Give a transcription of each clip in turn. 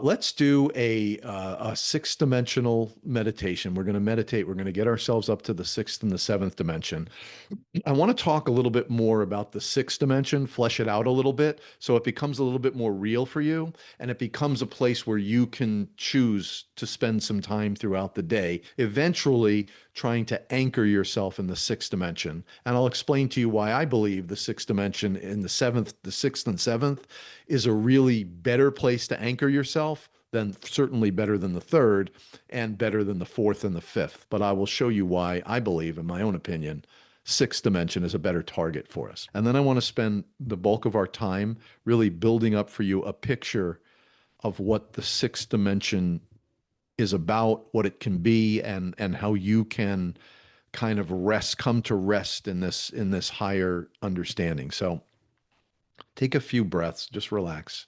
Let's do a sixth dimensional meditation. We're going to meditate. We're going to get ourselves up to the sixth and the seventh dimension. I want to talk a little bit more about the sixth dimension, flesh it out a little bit so it becomes a little bit more real for you and it becomes a place where you can choose to spend some time throughout the day, eventually trying to anchor yourself in the sixth dimension. And I'll explain to you why I believe the sixth dimension in the sixth and seventh is a really better place to anchor yourself than certainly better than the third and better than the fourth and the fifth. But I will show you why I believe, in my own opinion, sixth dimension is a better target for us. And then I want to spend the bulk of our time really building up for you a picture of what the sixth dimension is about, what it can be, and how you can kind of come to rest in this higher understanding. So take a few breaths, just relax.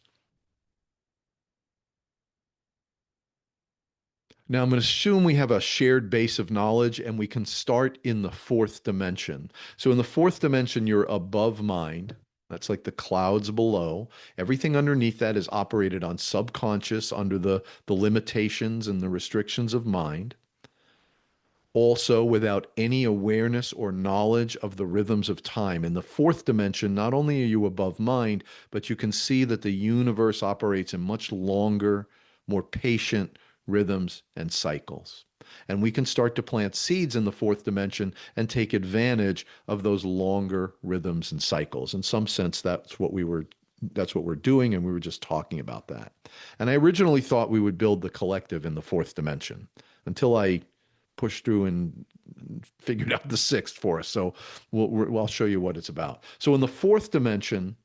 Now, I'm going to assume we have a shared base of knowledge and we can start in the fourth dimension. So, in the fourth dimension, you're above mind. That's like the clouds below. Everything underneath that is operated on subconscious under the limitations and the restrictions of mind. Also, without any awareness or knowledge of the rhythms of time. In the fourth dimension, not only are you above mind, but you can see that the universe operates in much longer, more patient rhythms and cycles. And we can start to plant seeds in the fourth dimension and take advantage of those longer rhythms and cycles. In some sense, that's what we're doing, and we were just talking about that. And I originally thought we would build the collective in the fourth dimension until I pushed through and figured out the sixth for us. So I'll show you what it's about. So in the fourth dimension,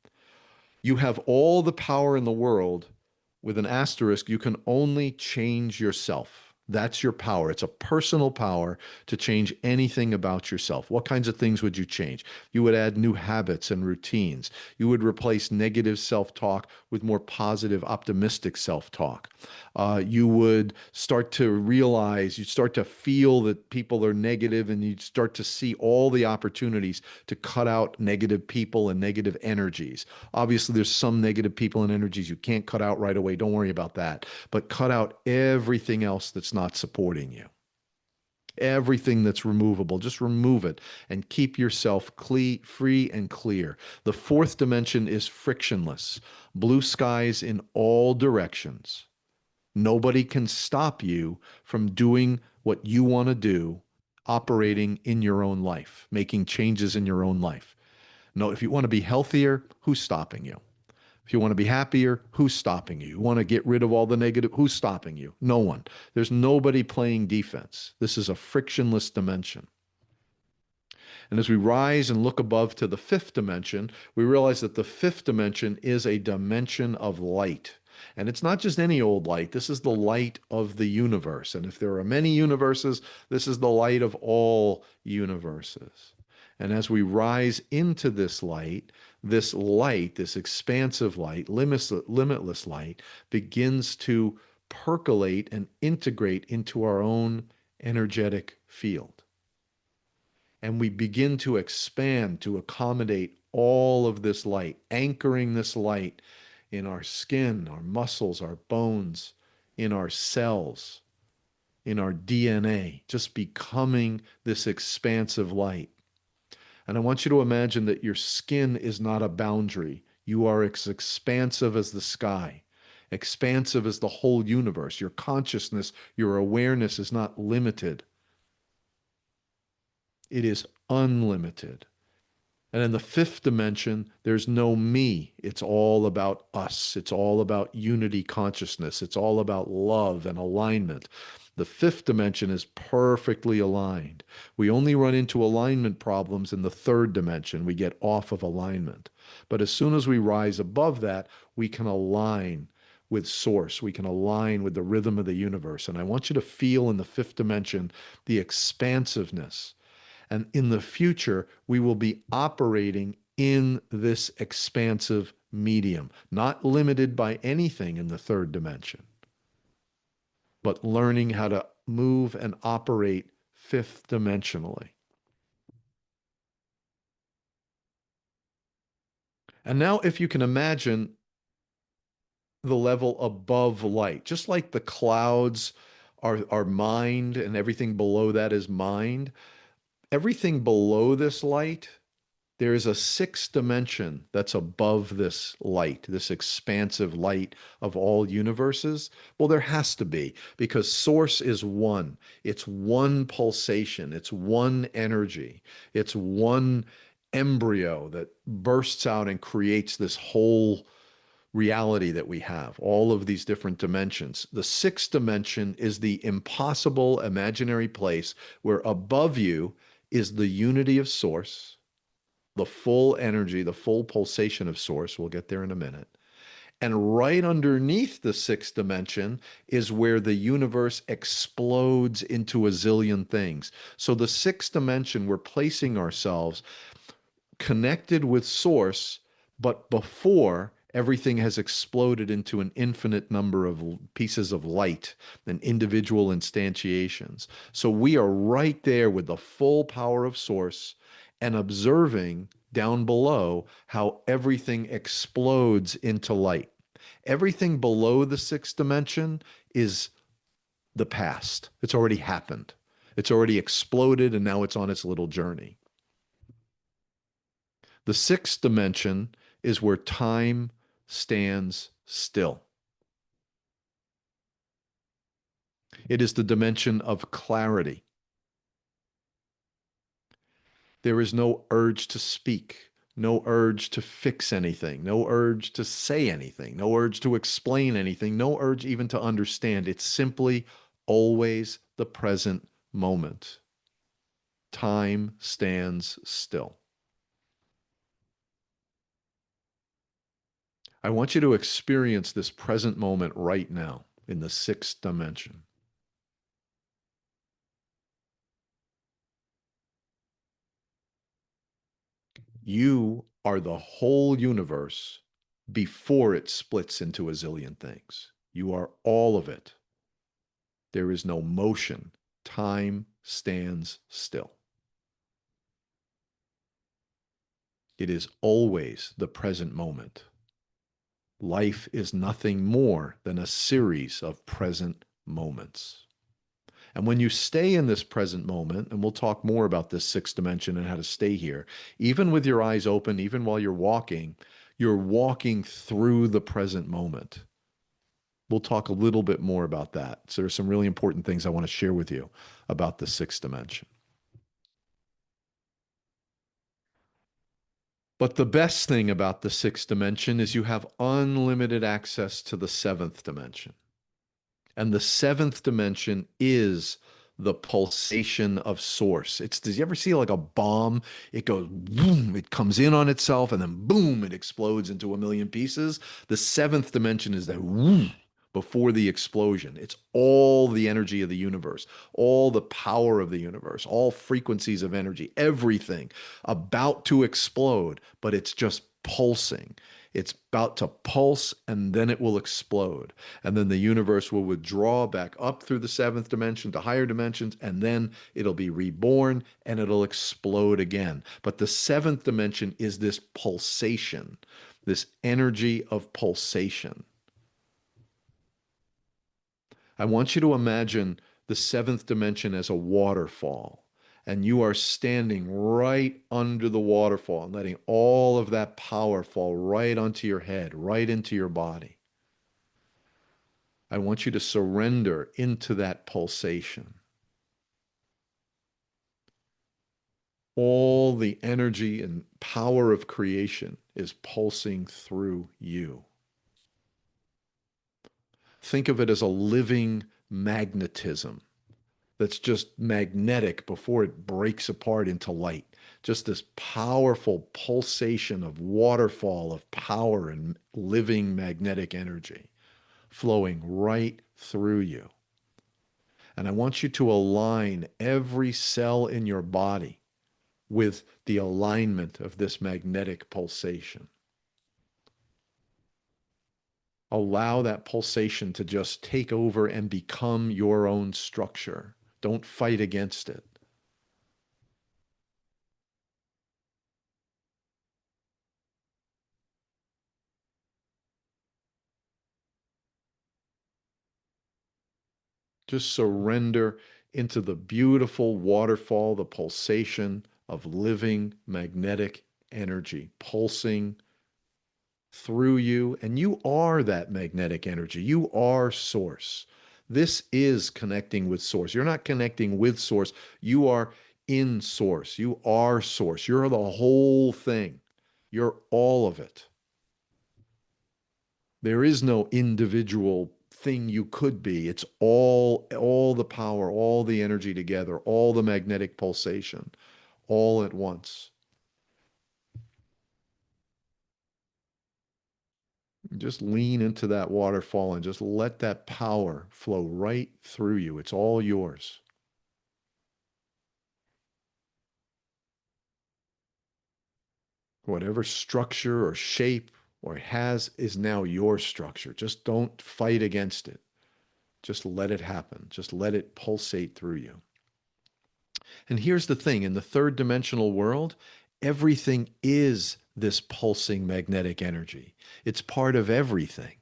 you have all the power in the world. With an asterisk, you can only change yourself. That's your power. It's a personal power to change anything about yourself. What kinds of things would you change? You would add new habits and routines. You would replace negative self-talk with more positive, optimistic self-talk. You would start to realize, you'd start to feel that people are negative, and you'd start to see all the opportunities to cut out negative people and negative energies. Obviously, there's some negative people and energies you can't cut out right away. Don't worry about that. But cut out everything else that's not supporting you. Everything that's removable, just remove it and keep yourself free and clear. The fourth dimension is frictionless, blue skies in all directions. Nobody can stop you from doing what you want to do, operating in your own life, making changes in your own life. No, if you want to be healthier, who's stopping you? If you want to be happier, who's stopping you? You want to get rid of all the negative, who's stopping you? No one. There's nobody playing defense. This is a frictionless dimension. And as we rise and look above to the fifth dimension, we realize that the fifth dimension is a dimension of light. And it's not just any old light. This is the light of the universe. And if there are many universes, this is the light of all universes. And as we rise into this light, this expansive light, limitless light, begins to percolate and integrate into our own energetic field. And we begin to expand to accommodate all of this light, anchoring this light in our skin, our muscles, our bones, in our cells, in our DNA, just becoming this expansive light. And I want you to imagine that your skin is not a boundary. You are as expansive as the sky, expansive as the whole universe. Your consciousness, your awareness is not limited. It is unlimited. And in the fifth dimension, there's no me. It's all about us. It's all about unity consciousness. It's all about love and alignment. The fifth dimension is perfectly aligned. We only run into alignment problems in the third dimension. We get off of alignment. But as soon as we rise above that, we can align with source. We can align with the rhythm of the universe. And I want you to feel in the fifth dimension the expansiveness. And in the future, we will be operating in this expansive medium, not limited by anything in the third dimension, but learning how to move and operate fifth dimensionally. And now, if you can imagine the level above light. Just like the clouds are mind and everything below that is mind, everything below this light, there is a sixth dimension that's above this light, this expansive light of all universes. Well, there has to be, because source is one. It's one pulsation, it's one energy, it's one embryo that bursts out and creates this whole reality that we have, all of these different dimensions. The sixth dimension is the impossible imaginary place where above you is the unity of source, the full energy, the full pulsation of source. We'll get there in a minute. And right underneath the sixth dimension is where the universe explodes into a zillion things. So the sixth dimension, we're placing ourselves connected with source, but before everything has exploded into an infinite number of pieces of light and individual instantiations. So we are right there with the full power of source and observing down below how everything explodes into light. Everything below the sixth dimension is the past. It's already happened. It's already exploded and now it's on its little journey. The sixth dimension is where time stands still. It is the dimension of clarity. There is no urge to speak, no urge to fix anything, no urge to say anything, no urge to explain anything, no urge even to understand. It's simply always the present moment. Time stands still. I want you to experience this present moment right now in the sixth dimension. You are the whole universe before it splits into a zillion things. You are all of it. There is no motion. Time stands still. It is always the present moment. Life is nothing more than a series of present moments. And when you stay in this present moment, and we'll talk more about this sixth dimension and how to stay here, even with your eyes open, even while you're walking through the present moment. We'll talk a little bit more about that. So there's some really important things I want to share with you about the sixth dimension. But the best thing about the sixth dimension is you have unlimited access to the seventh dimension. And the seventh dimension is the pulsation of source. It's, did you ever see like a bomb? It goes boom, it comes in on itself, and then boom, it explodes into a million pieces. The seventh dimension is that whoom, before the explosion. It's all the energy of the universe, all the power of the universe, all frequencies of energy, everything about to explode, but it's just pulsing. It's about to pulse and then it will explode. And then the universe will withdraw back up through the seventh dimension to higher dimensions, and then it'll be reborn and it'll explode again. But the seventh dimension is this pulsation, this energy of pulsation. I want you to imagine the seventh dimension as a waterfall. And you are standing right under the waterfall and letting all of that power fall right onto your head, right into your body. I want you to surrender into that pulsation. All the energy and power of creation is pulsing through you. Think of it as a living magnetism that's just magnetic before it breaks apart into light. Just this powerful pulsation of waterfall of power and living magnetic energy flowing right through you. And I want you to align every cell in your body with the alignment of this magnetic pulsation. Allow that pulsation to just take over and become your own structure. Don't fight against it. Just surrender into the beautiful waterfall, the pulsation of living magnetic energy pulsing through you. And you are that magnetic energy. You are source. This is connecting with source. You're not connecting with source. You are in source. You are source. You're the whole thing. You're all of it. There is no individual thing you could be. It's all the power, all the energy together, all the magnetic pulsation, all at once. Just lean into that waterfall and just let that power flow right through you. It's all yours. Whatever structure or shape or has is now your structure. Just don't fight against it. Just let it happen. Just let it pulsate through you. And here's the thing, in the third dimensional world, everything is this pulsing magnetic energy. It's part of everything.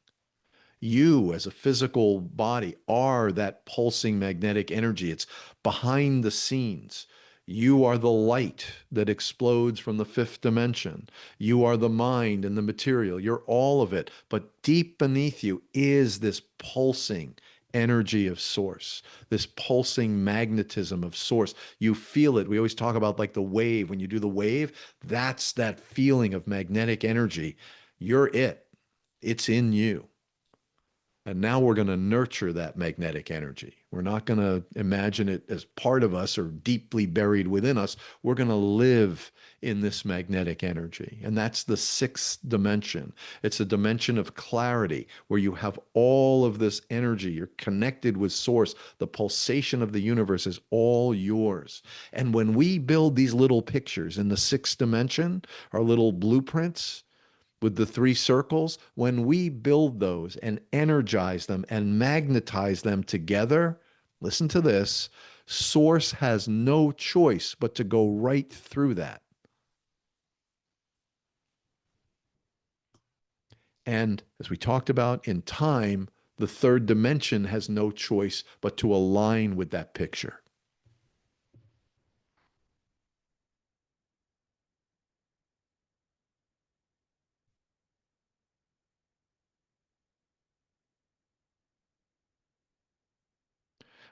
You, as a physical body, are that pulsing magnetic energy. It's behind the scenes. You are the light that explodes from the fifth dimension. You are the mind and the material. You're all of it. But deep beneath you is this pulsing energy of source, this pulsing magnetism of source. You feel it. We always talk about like the wave. When you do the wave, that's that feeling of magnetic energy. You're it. It's in you. And now we're going to nurture that magnetic energy. We're not going to imagine it as part of us or deeply buried within us. We're going to live in this magnetic energy. And that's the sixth dimension. It's a dimension of clarity where you have all of this energy. You're connected with source. The pulsation of the universe is all yours. And when we build these little pictures in the sixth dimension, our little blueprints, with the three circles, when we build those and energize them and magnetize them together, listen to this, source has no choice but to go right through that. And as we talked about in time, the third dimension has no choice but to align with that picture.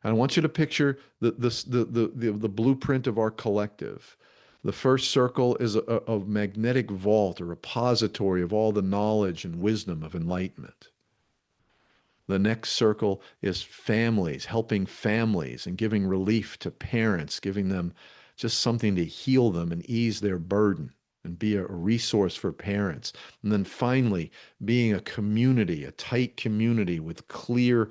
And I want you to picture the blueprint of our collective. The first circle is a magnetic vault, a repository of all the knowledge and wisdom of enlightenment. The next circle is families, helping families and giving relief to parents, giving them just something to heal them and ease their burden and be a resource for parents. And then finally, being a community, a tight community with clear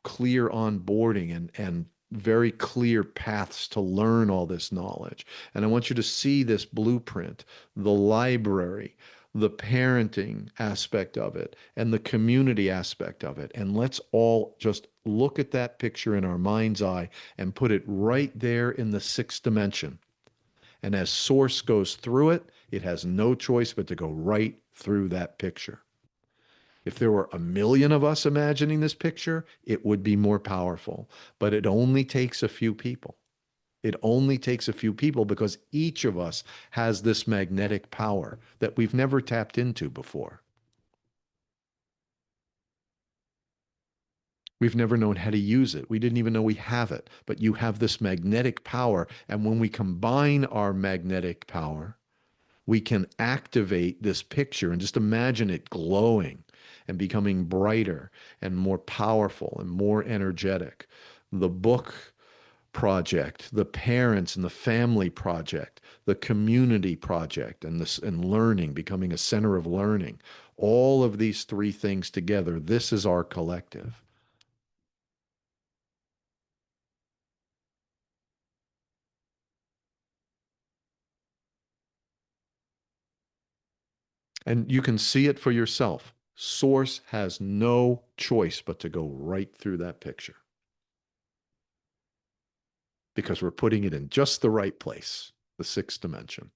onboarding and very clear paths to learn all this knowledge. And I want you to see this blueprint, the library, the parenting aspect of it, and the community aspect of it. And let's all just look at that picture in our mind's eye and put it right there in the sixth dimension. And as source goes through it, it has no choice but to go right through that picture. If there were a million of us imagining this picture, it would be more powerful. But it only takes a few people. It only takes a few people because each of us has this magnetic power that we've never tapped into before. We've never known how to use it. We didn't even know we have it. But you have this magnetic power. And when we combine our magnetic power, we can activate this picture and just imagine it glowing and becoming brighter and more powerful and more energetic. The book project, the parents and the family project, the community project, and this and learning, becoming a center of learning. All of these three things together, this is our collective. And you can see it for yourself. Source has no choice but to go right through that picture because we're putting it in just the right place, the sixth dimension.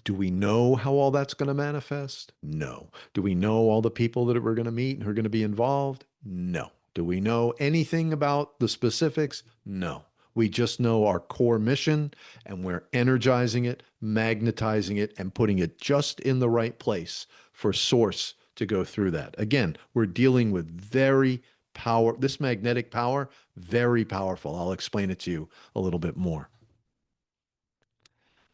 Do we know how all that's going to manifest? No. Do we know all the people that we're going to meet and who are going to be involved? No. Do we know anything about the specifics? No. We just know our core mission and we're energizing it, magnetizing it, and putting it just in the right place for source to go through that. Again, we're dealing with this magnetic power, very powerful. I'll explain it to you a little bit more.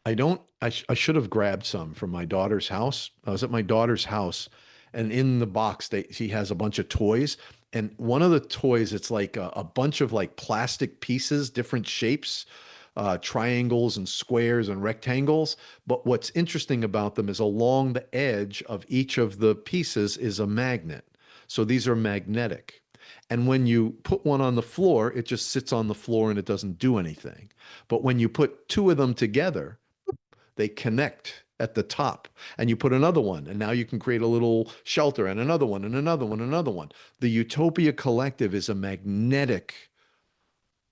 I don't, I should have grabbed some from my daughter's house. I was at my daughter's house and in the box she has a bunch of toys. And one of the toys, it's like a bunch of like plastic pieces, different shapes, triangles and squares and rectangles. But what's interesting about them is along the edge of each of the pieces is a magnet. So these are magnetic. And when you put one on the floor, it just sits on the floor and it doesn't do anything. But when you put two of them together, they connect at the top and you put another one and now you can create a little shelter and another one and another one and another one. The Utopia Collective is a magnetic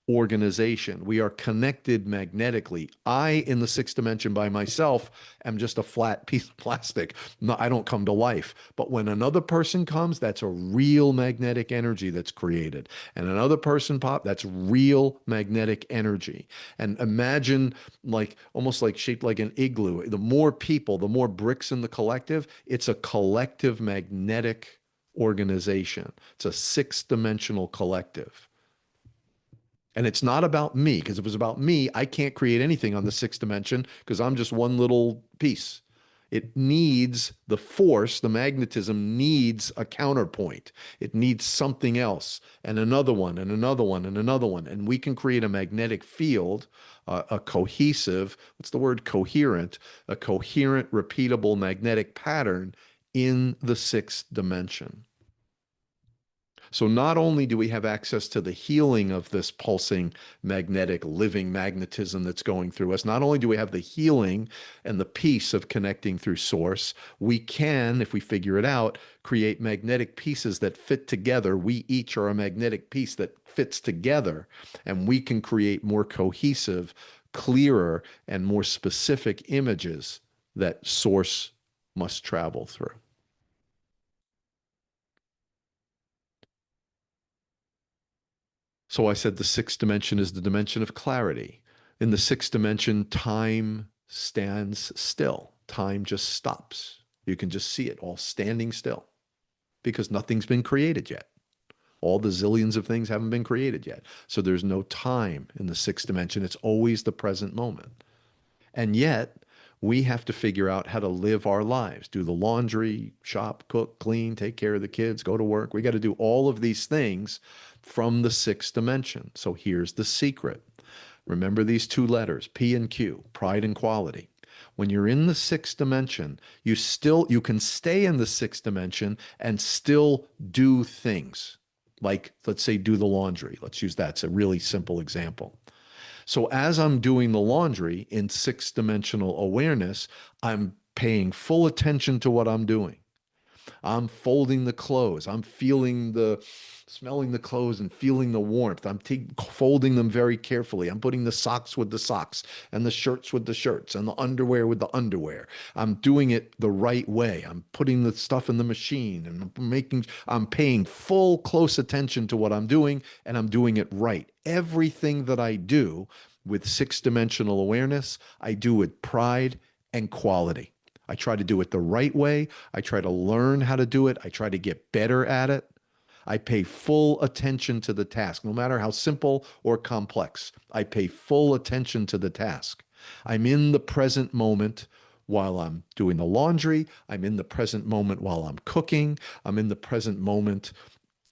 organization. We are connected magnetically. I, in the sixth dimension by myself, am just a flat piece of plastic. No, I don't come to life. But when another person comes, that's a real magnetic energy that's created. And another person that's real magnetic energy. And imagine like almost like shaped like an igloo. The more people, the more bricks in the collective, it's a collective magnetic organization. It's a sixth dimensional collective. And it's not about me, because if it was about me, I can't create anything on the sixth dimension because I'm just one little piece. It needs the force, the magnetism needs a counterpoint. It needs something else, and another one, and another one, and another one. And we can create a magnetic field, a cohesive, what's the word? Coherent, a coherent, repeatable magnetic pattern in the sixth dimension. So not only do we have access to the healing of this pulsing magnetic living magnetism that's going through us, not only do we have the healing and the peace of connecting through source, we can, if we figure it out, create magnetic pieces that fit together. We each are a magnetic piece that fits together, and we can create more cohesive, clearer, and more specific images that source must travel through. So I said the sixth dimension is the dimension of clarity. In the sixth dimension, time stands still. Time just stops. You can just see it all standing still because nothing's been created yet. All the zillions of things haven't been created yet. So there's no time in the sixth dimension. It's always the present moment. And yet, we have to figure out how to live our lives, do the laundry, shop, cook, clean, take care of the kids, go to work. We got to do all of these things from the sixth dimension. So here's the secret. Remember these two letters, P and Q, pride and quality. When you're in the sixth dimension, you can stay in the sixth dimension and still do things. Like, let's say, do the laundry. Let's use that. It's a really simple example. So as I'm doing the laundry in sixth dimensional awareness, I'm paying full attention to what I'm doing. I'm folding the clothes. Smelling the clothes and feeling the warmth. Folding them very carefully. I'm putting the socks with the socks and the shirts with the shirts and the underwear with the underwear. I'm doing it the right way. I'm putting the stuff in the machine and I'm paying full close attention to what I'm doing, and I'm doing it right. Everything that I do with six dimensional awareness, I do with pride and quality. I try to do it the right way. I try to learn how to do it. I try to get better at it. I pay full attention to the task, no matter how simple or complex. I pay full attention to the task. I'm in the present moment while I'm doing the laundry. I'm in the present moment while I'm cooking. I'm in the present moment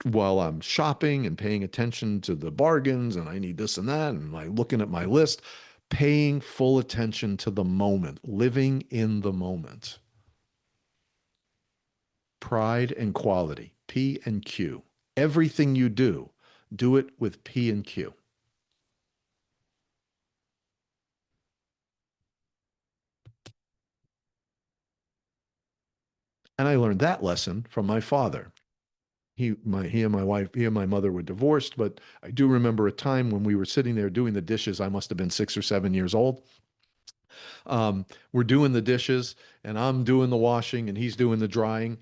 while I'm shopping and paying attention to the bargains and I need this and that and I'm looking at my list, paying full attention to the moment, living in the moment. Pride and quality, P and Q. Everything you do it with P and Q. And I learned that lesson from my father. He and my wife, he and my mother were divorced, but I do remember a time when we were sitting there doing the dishes. I must have been 6 or 7 years old. We're doing the dishes and I'm doing the washing and he's doing the drying.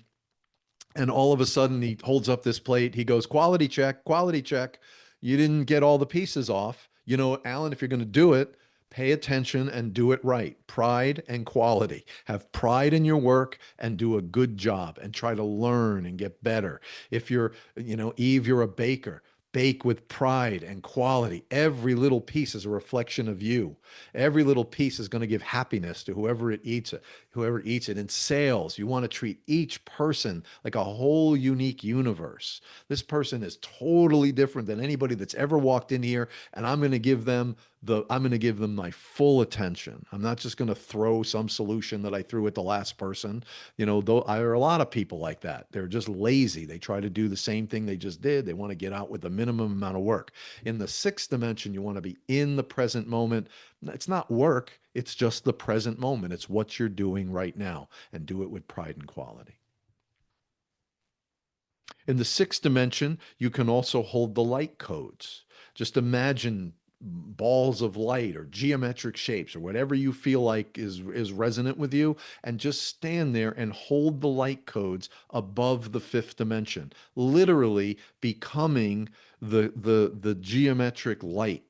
And all of a sudden, he holds up this plate. He goes, quality check, quality check. You didn't get all the pieces off. You know, Alan, if you're going to do it, pay attention and do it right. Pride and quality. Have pride in your work and do a good job and try to learn and get better. If you're, Eve, you're a baker. Bake with pride and quality. Every little piece is a reflection of you. Every little piece is going to give happiness to whoever eats it. In sales, you want to treat each person like a whole unique universe. This person is totally different than anybody that's ever walked in here, and I'm going to give them my full attention. I'm not just going to throw some solution that I threw at the last person. Though there are a lot of people like that. They're just lazy. They try to do the same thing they just did. They want to get out with the minimum amount of work. In the sixth dimension, you want to be in the present moment. It's not work, it's just the present moment. It's what you're doing right now, and do it with pride and quality. In the sixth dimension, you can also hold the light codes. Just imagine balls of light or geometric shapes or whatever you feel like is resonant with you, and just stand there and hold the light codes above the fifth dimension, literally becoming the geometric light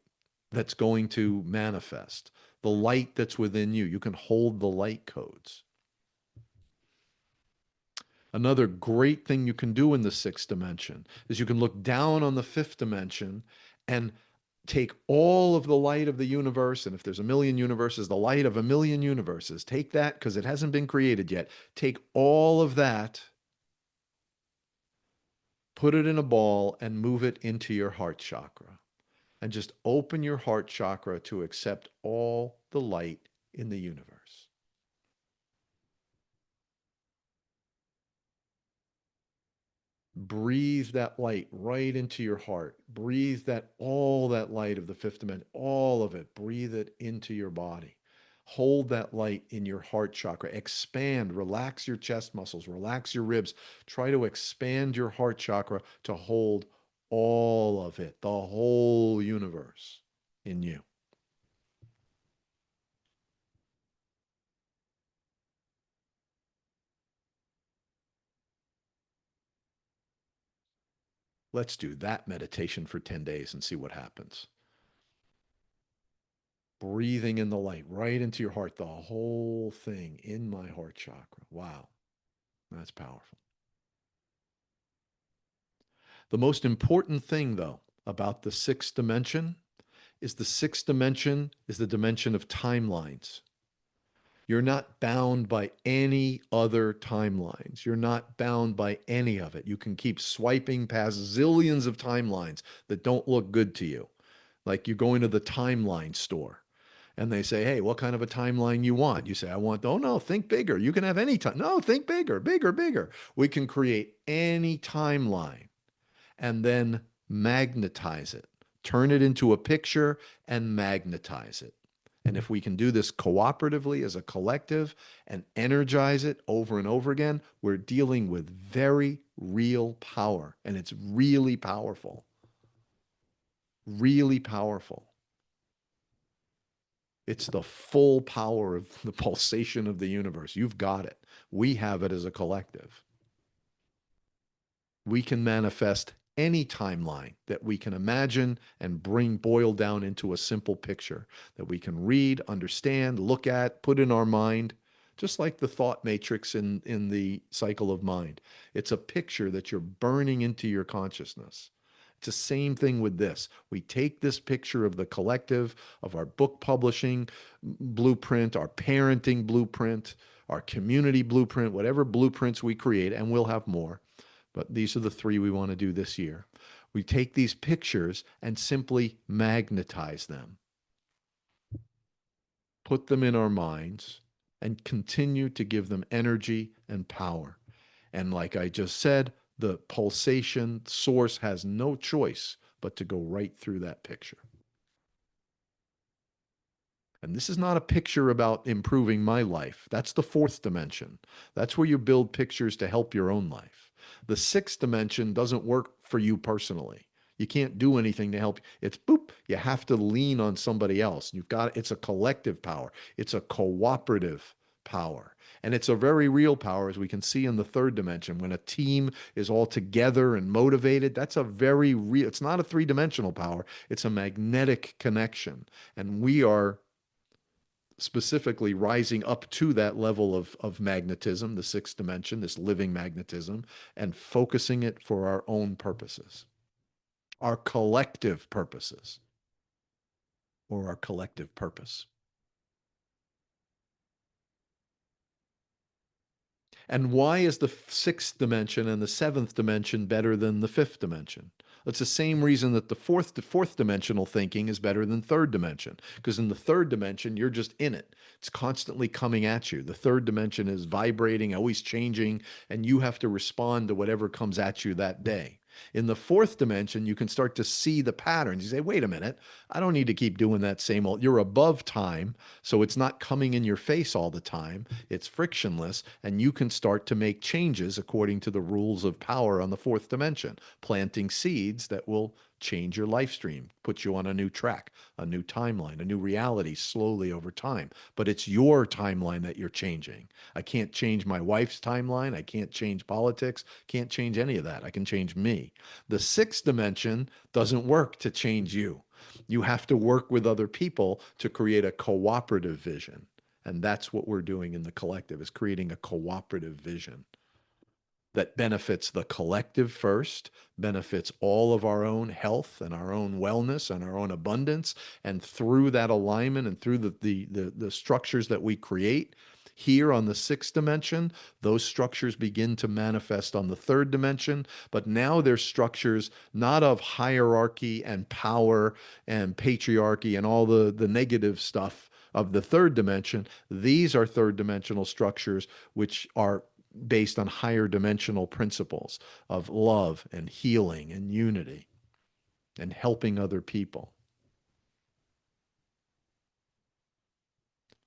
that's going to manifest, the light that's within you. You can hold the light codes. Another great thing you can do in the sixth dimension is you can look down on the fifth dimension and take all of the light of the universe. And if there's a million universes, the light of a million universes, take that because it hasn't been created yet. Take all of that, put it in a ball, and move it into your heart chakra. And just open your heart chakra to accept all the light in the universe. Breathe that light right into your heart. Breathe that all that light of the fifth dimension, all of it. Breathe it into your body. Hold that light in your heart chakra. Expand, relax your chest muscles, relax your ribs. Try to expand your heart chakra to hold all of it, the whole universe in you. Let's do that meditation for 10 days and see what happens. Breathing in the light right into your heart, the whole thing in my heart chakra. Wow, that's powerful. The most important thing, though, about the sixth dimension is the sixth dimension is the dimension of timelines. You're not bound by any other timelines. You're not bound by any of it. You can keep swiping past zillions of timelines that don't look good to you. Like you go into the timeline store and they say, hey, what kind of a timeline you want? You say, I want, oh no, think bigger. You can have any time. No, think bigger, bigger, bigger. We can create any timeline and then magnetize it, turn it into a picture and magnetize it. And if we can do this cooperatively as a collective and energize it over and over again, we're dealing with very real power. And it's really powerful. Really powerful. It's the full power of the pulsation of the universe. You've got it. We have it as a collective. We can manifest any timeline that we can imagine and bring boil down into a simple picture that we can read, understand, look at, put in our mind, just like the thought matrix in the cycle of mind. It's a picture that you're burning into your consciousness. It's the same thing with this. We take this picture of the collective, of our book publishing blueprint, our parenting blueprint, our community blueprint, whatever blueprints we create, and we'll have more. But these are the three we want to do this year. We take these pictures and simply magnetize them, put them in our minds, and continue to give them energy and power. And like I just said, the pulsation source has no choice but to go right through that picture. And this is not a picture about improving my life. That's the fourth dimension. That's where you build pictures to help your own life. The sixth dimension doesn't work for you personally. You can't do anything to help. It's boop. You have to lean on somebody else. It's a collective power. It's a cooperative power. And it's a very real power, as we can see in the third dimension. When a team is all together and motivated, that's a very real, it's not a three-dimensional power. It's a magnetic connection. And we are specifically rising up to that level of magnetism, the sixth dimension, this living magnetism, and focusing it for our own purposes, our collective purposes, or our collective purpose. And why is the sixth dimension and the seventh dimension better than the fifth dimension? It's the same reason that the fourth dimensional thinking is better than third dimension. Because in the third dimension, you're just in it. It's constantly coming at you. The third dimension is vibrating, always changing, and you have to respond to whatever comes at you that day. In the fourth dimension, you can start to see the patterns. You say, wait a minute, I don't need to keep doing that same old. You're above time, so it's not coming in your face all the time. It's frictionless, and you can start to make changes according to the rules of power on the fourth dimension, planting seeds that will change your life stream, put you on a new track, a new timeline, a new reality slowly over time. But it's your timeline that you're changing. I can't change my wife's timeline. I can't change politics. Can't change any of that. I can change me. The sixth dimension doesn't work to change you. You have to work with other people to create a cooperative vision. And that's what we're doing in the collective, is creating a cooperative vision that benefits the collective first, benefits all of our own health and our own wellness and our own abundance. And through that alignment and through the structures that we create here on the sixth dimension, those structures begin to manifest on the third dimension. But now they're structures not of hierarchy and power and patriarchy and all the negative stuff of the third dimension. These are third dimensional structures which are based on higher dimensional principles of love and healing and unity and helping other people.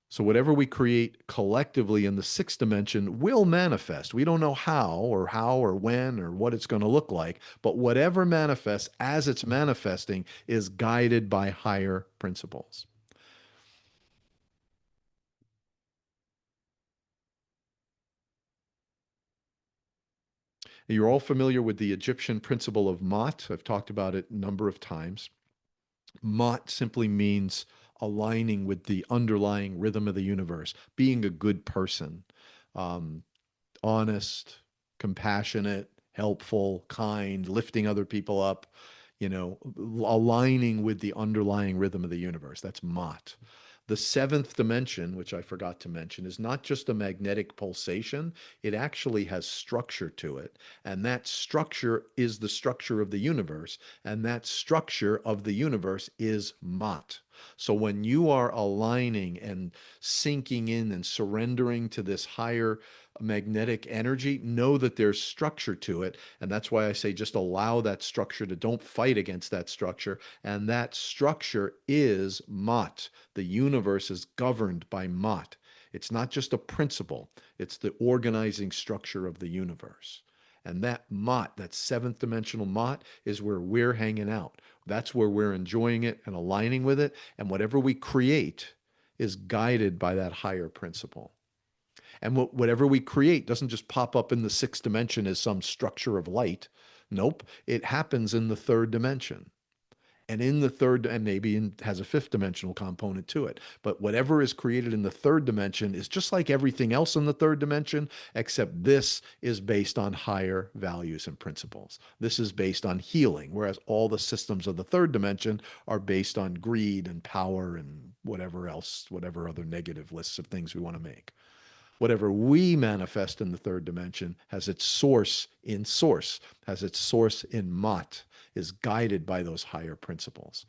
So, whatever we create collectively in the sixth dimension will manifest. We don't know how or when or what it's going to look like, but whatever manifests as it's manifesting is guided by higher principles. You're all familiar with the Egyptian principle of Ma'at. I've talked about it a number of times. Mot simply means aligning with the underlying rhythm of the universe, being a good person, um, honest, compassionate, helpful, kind, lifting other people up, aligning with the underlying rhythm of the universe. That's Mot. The seventh dimension, which I forgot to mention, is not just a magnetic pulsation, it actually has structure to it. And that structure is the structure of the universe. And that structure of the universe is Mot. So when you are aligning and sinking in and surrendering to this higher magnetic energy, know that there's structure to it. And that's why I say just allow that structure to, don't fight against that structure. And that structure is Mot. The universe is governed by Mot. It's not just a principle, it's the organizing structure of the universe. And that Mot, that seventh dimensional Mot, is where we're hanging out. That's where we're enjoying it and aligning with it. And whatever we create is guided by that higher principle. And whatever we create doesn't just pop up in the sixth dimension as some structure of light. Nope, it happens in the third dimension. And in the third, and maybe has a fifth dimensional component to it. But whatever is created in the third dimension is just like everything else in the third dimension, except this is based on higher values and principles. This is based on healing, whereas all the systems of the third dimension are based on greed and power and whatever else, whatever other negative lists of things we want to make. Whatever we manifest in the third dimension has its source, has its source in Mot, is guided by those higher principles.